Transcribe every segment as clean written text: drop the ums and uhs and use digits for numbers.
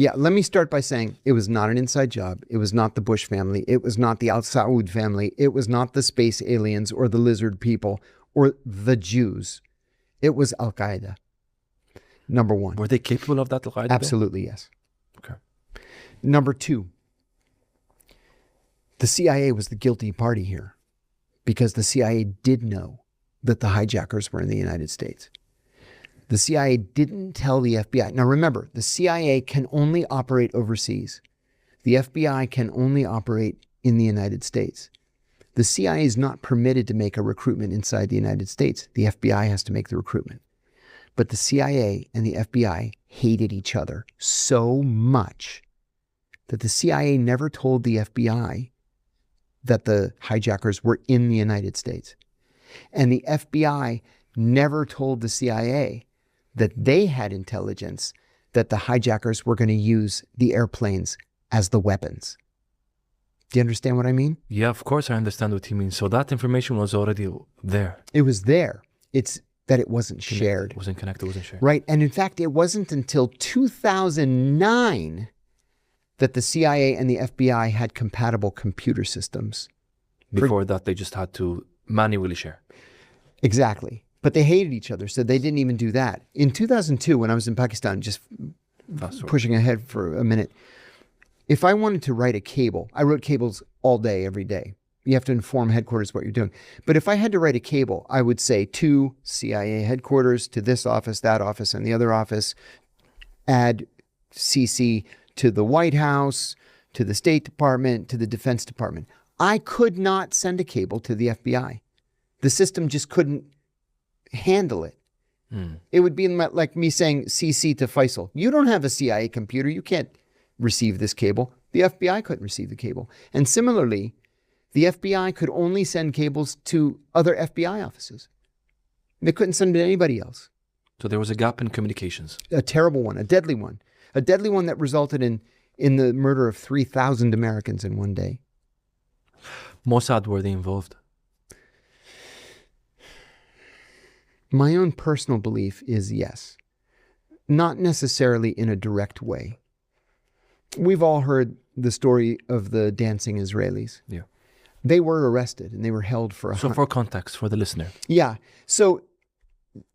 Yeah, let me start by saying it was not an inside job. It was not the Bush family. It was not the Al Saud family. It was not the space aliens or the lizard people or the Jews. It was Al-Qaeda. Number one. Were they capable of that, Al-Qaeda? Absolutely, yes. Okay. Number two, the CIA was the guilty party here because the CIA did know that the hijackers were in the United States. The CIA didn't tell the FBI. Now remember, the CIA can only operate overseas. The FBI can only operate in the United States. The CIA is not permitted to make a recruitment inside the United States. The FBI has to make the recruitment. But the CIA and the FBI hated each other so much that the CIA never told the FBI that the hijackers were in the United States. And the FBI never told the CIA that they had intelligence that the hijackers were going to use the airplanes as the weapons. Do you understand what I mean? Yeah, of course I understand what you mean. So that information was already there. It was there. It's that it wasn't shared. It wasn't connected, it wasn't shared. Right. And in fact, it wasn't until 2009 that the CIA and the FBI had compatible computer systems. Before that, they just had to manually share. Exactly. But they hated each other, so they didn't even do that. In 2002, when I was in Pakistan, just pushing ahead for a minute, if I wanted to write a cable, I wrote cables all day, every day. You have to inform headquarters what you're doing. But if I had to write a cable, I would say to CIA headquarters, to this office, that office, and the other office, add CC to the White House, to the State Department, to the Defense Department. I could not send a cable to the FBI. The system just couldn't handle it. It would be like me saying CC to Faisal. You don't have a CIA computer. You can't receive this cable. The FBI couldn't receive the cable. And similarly, the FBI could only send cables to other FBI offices. They couldn't send it to anybody else. So there was a gap in communications. A terrible one, a deadly one. A deadly one that resulted in the murder of 3,000 Americans in one day. Mossad, were they involved? My own personal belief is yes. Not necessarily in a direct way. We've all heard the story of the dancing Israelis. Yeah. They were arrested and they were held for So for context, for the listener. Yeah. So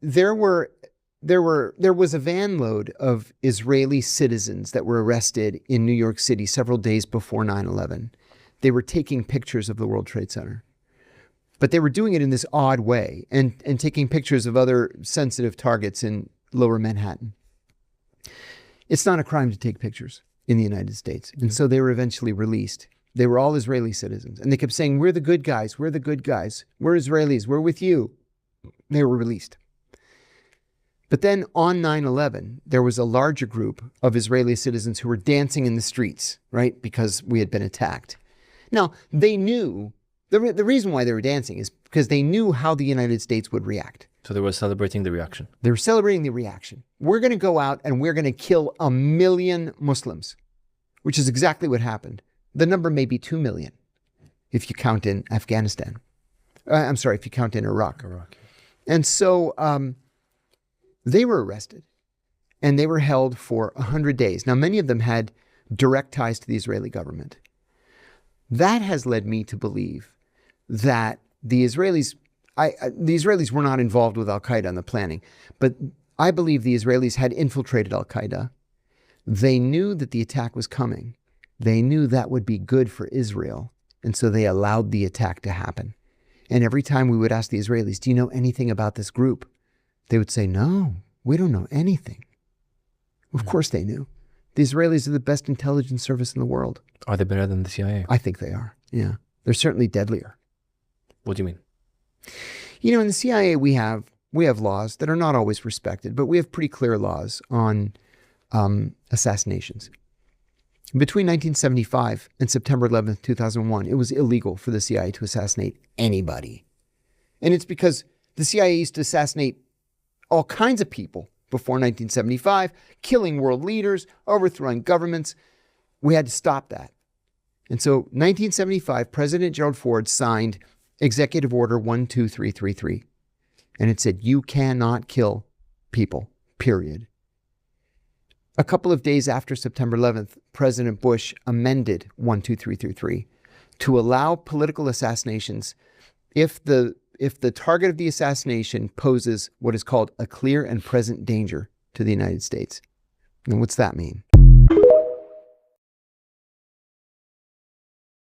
there was a van load of Israeli citizens that were arrested in New York City several days before 9/11. They were taking pictures of the World Trade Center. But they were doing it in this odd way and taking pictures of other sensitive targets in lower Manhattan. It's not a crime to take pictures in the United States. And so they were eventually released. They were all Israeli citizens. And they kept saying, we're the good guys. We're the good guys. We're Israelis. We're with you. They were released. But then on 9/11, there was a larger group of Israeli citizens who were dancing in the streets, right? Because we had been attacked. Now, they knew, the reason why they were dancing is because they knew how the United States would react. So they were celebrating the reaction. They were celebrating the reaction. We're going to go out and we're going to kill 1 million Muslims, which is exactly what happened. The number may be 2 million if you count in Afghanistan. If you count in Iraq. And so they were arrested and they were held for 100 days. Now, many of them had direct ties to the Israeli government. That has led me to believe that the Israelis were not involved with Al-Qaeda in the planning, but I believe the Israelis had infiltrated Al-Qaeda. They knew that the attack was coming. They knew that would be good for Israel, and so they allowed the attack to happen. And every time we would ask the Israelis, do you know anything about this group? They would say, no, we don't know anything. Of course they knew. The Israelis are the best intelligence service in the world. Are they better than the CIA? I think they are, yeah. They're certainly deadlier. What do you mean? You know, in the CIA, we have laws that are not always respected, but we have pretty clear laws on assassinations. Between 1975 and September 11th, 2001, it was illegal for the CIA to assassinate anybody. And it's because the CIA used to assassinate all kinds of people before 1975, killing world leaders, overthrowing governments. We had to stop that. And so 1975, President Gerald Ford signed Executive Order 12333. And it said, you cannot kill people, period. A couple of days after September 11th, President Bush amended 12333 to allow political assassinations if the target of the assassination poses what is called a clear and present danger to the United States. And what's that mean?